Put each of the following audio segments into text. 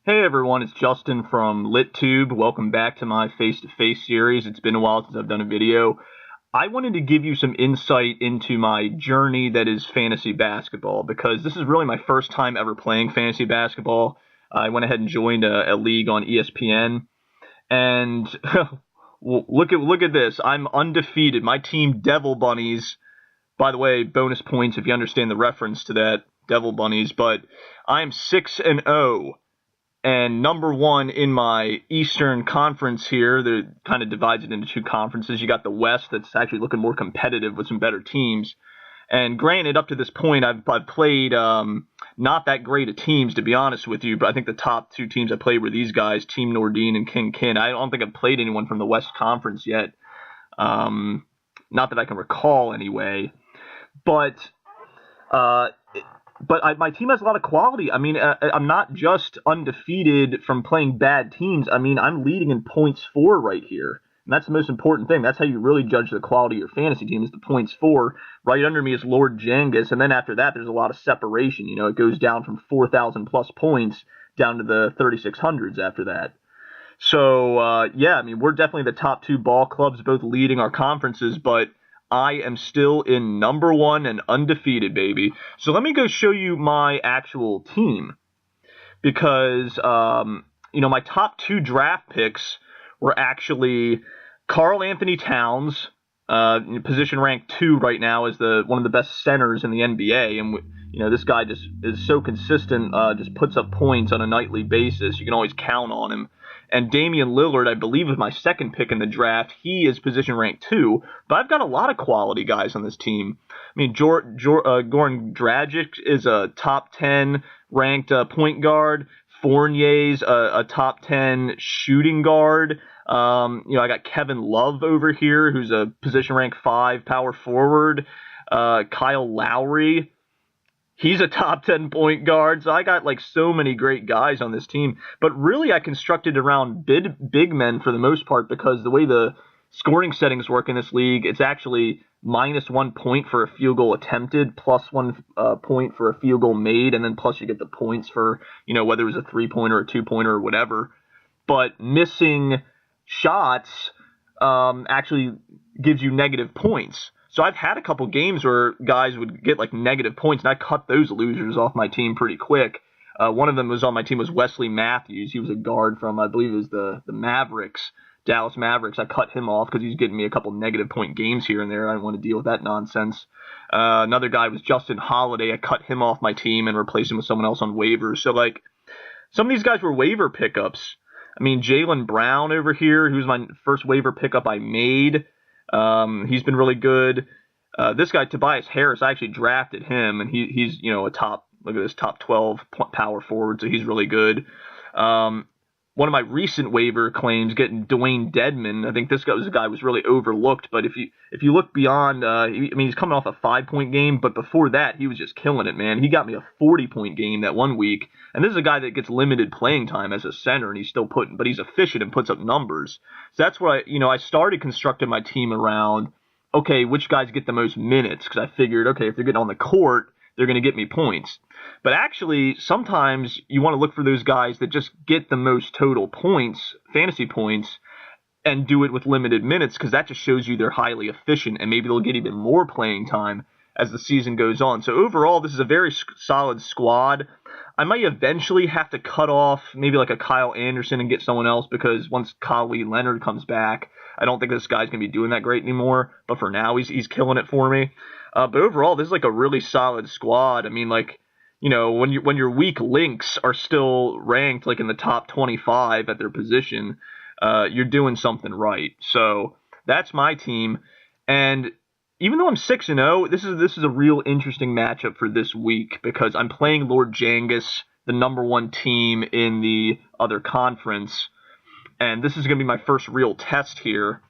Hey everyone, it's Justin from LitTube. Welcome back to my Face2Face series. It's been a while since I've done a video. I wanted to give you some insight into my journey that is fantasy basketball, because this is really my first time ever playing fantasy basketball. I went ahead and joined a league on ESPN, and look at this. I'm undefeated. My team, Devil Bunnies. By the way, bonus points if you understand the reference to that, Devil Bunnies. But I am 6-0. And number one in my Eastern Conference here. That kind of divides it into two conferences. You got the West that's actually looking more competitive with some better teams. And granted, up to this point, I've played not that great of teams, to be honest with you. But I think the top two teams I played were these guys, Team Nordine and King Kin. I don't think I've played anyone from the West Conference yet. Not that I can recall anyway. But my team has a lot of quality. I mean, I'm not just undefeated from playing bad teams. I mean, I'm leading in points for right here. And that's the most important thing. That's how you really judge the quality of your fantasy team, is the points for. Right under me is Lord Jengus. And then after that, there's a lot of separation. You know, it goes down from 4,000 plus points down to the 3,600s after that. So, yeah, I mean, we're definitely the top two ball clubs, both leading our conferences, but I am still in number one and undefeated, baby. So let me go show you my actual team, because, my top two draft picks were actually Karl-Anthony Towns, position ranked 2 right now, as one of the best centers in the NBA. And, this guy just is so consistent, just puts up points on a nightly basis. You can always count on him. And Damian Lillard, I believe, was my second pick in the draft. He is position ranked 2, but I've got a lot of quality guys on this team. I mean, Goran Dragic is a top 10 ranked point guard. Fournier's a top 10 shooting guard. I got Kevin Love over here, who's a position ranked 5 power forward. Kyle Lowry, he's a top 10 point guard. So I got so many great guys on this team. But really, I constructed around big men for the most part, because the way the scoring settings work in this league, it's actually -1 point for a field goal attempted, +1 point for a field goal made, and then plus you get the points for, whether it was a 3-pointer or a 2-pointer or whatever. But missing shots actually gives you negative points. So I've had a couple games where guys would get negative points, and I cut those losers off my team pretty quick. One of them was on my team was Wesley Matthews. He was a guard from, I believe it was the Mavericks, Dallas Mavericks. I cut him off because he's getting me a couple negative point games here and there. I didn't want to deal with that nonsense. Another guy was Justin Holiday. I cut him off my team and replaced him with someone else on waivers. So some of these guys were waiver pickups. I mean, Jaylen Brown over here, who's my first waiver pickup I made. He's been really good. This guy, Tobias Harris, I actually drafted him, and he's a top 12 power forward, so he's really good. One of my recent waiver claims, getting Dewayne Dedmon. I think this guy was really overlooked, but if you look beyond, he's coming off a 5-point game, but before that, he was just killing it, man. He got me a 40-point game that one week, and this is a guy that gets limited playing time as a center, and but he's efficient and puts up numbers. So that's where I started constructing my team around, okay, which guys get the most minutes, because I figured, okay, if they're getting on the court, they're going to get me points. But actually, sometimes you want to look for those guys that just get the most total points, fantasy points, and do it with limited minutes, because that just shows you they're highly efficient, and maybe they'll get even more playing time as the season goes on. So overall, this is a very solid squad. I might eventually have to cut off maybe a Kyle Anderson and get someone else, because once Kawhi Leonard comes back, I don't think this guy's going to be doing that great anymore. But for now, he's killing it for me. But overall, this is a really solid squad. I mean, when your weak links are still ranked in the top 25 at their position, you're doing something right. So that's my team. And even though I'm 6-0, this is a real interesting matchup for this week, because I'm playing Lord Jengus, the number one team in the other conference, and this is going to be my first real test here.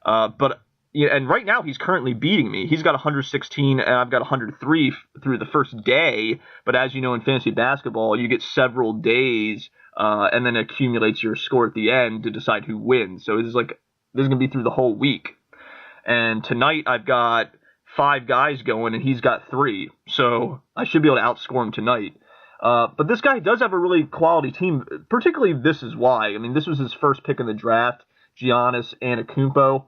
And right now he's currently beating me. He's got 116 and I've got 103 through the first day. But as you know, in fantasy basketball, you get several days and then accumulates your score at the end to decide who wins. So this is going to be through the whole week. And tonight I've got 5 guys going and he's got 3. So I should be able to outscore him tonight. But this guy does have a really quality team, particularly this is why. I mean, this was his first pick in the draft, Giannis Antetokounmpo.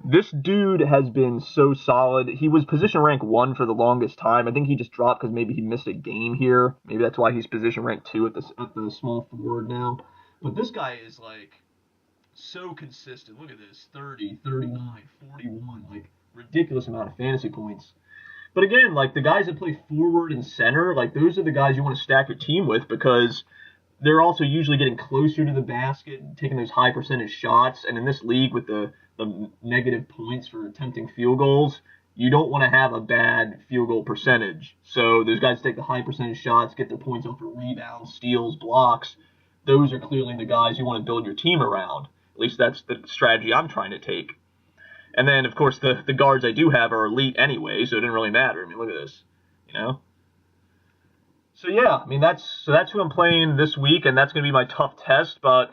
This dude has been so solid. He was position rank 1 for the longest time. I think he just dropped because maybe he missed a game here. Maybe that's why he's position rank 2 at the small forward now. But this guy is like so consistent. Look at this, 30, 39, 41, like ridiculous amount of fantasy points. But again, like the guys that play forward and center, like those are the guys you want to stack your team with because they're also usually getting closer to the basket, taking those high percentage shots. And in this league with the negative points for attempting field goals, you don't want to have a bad field goal percentage. So those guys take the high percentage shots, get their points off of rebounds, steals, blocks. Those are clearly the guys you want to build your team around. At least that's the strategy I'm trying to take. And then, of course, the guards I do have are elite anyway, so it didn't really matter. I mean, look at this, you know? So, yeah, I mean, that's who I'm playing this week, and that's going to be my tough test. But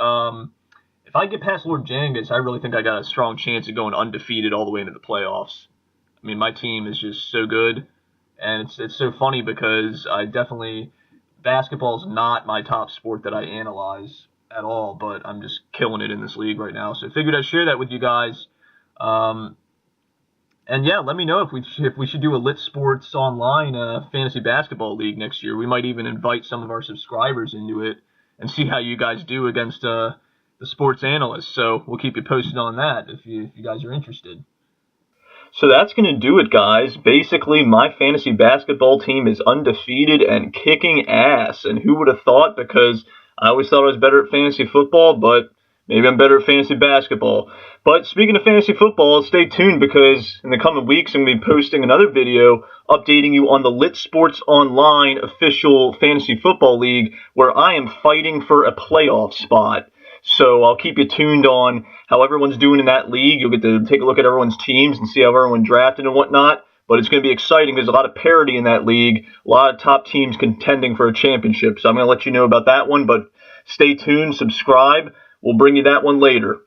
if I get past Lord Jangus, I really think I got a strong chance of going undefeated all the way into the playoffs. I mean, my team is just so good, and it's so funny because basketball is not my top sport that I analyze at all, but I'm just killing it in this league right now. So I figured I'd share that with you guys. And yeah, let me know if we should do a Lit Sports Online fantasy basketball league next year. We might even invite some of our subscribers into it and see how you guys do against the sports analysts. So we'll keep you posted on that if you guys are interested. So that's going to do it, guys. Basically, my fantasy basketball team is undefeated and kicking ass. And who would have thought? Because I always thought I was better at fantasy football, but maybe I'm better at fantasy basketball. But speaking of fantasy football, stay tuned because in the coming weeks I'm going to be posting another video updating you on the Lit Sports Online official fantasy football league where I am fighting for a playoff spot. So I'll keep you tuned on how everyone's doing in that league. You'll get to take a look at everyone's teams and see how everyone drafted and whatnot. But it's going to be exciting. There's a lot of parity in that league. A lot of top teams contending for a championship. So I'm going to let you know about that one. But stay tuned, subscribe. We'll bring you that one later.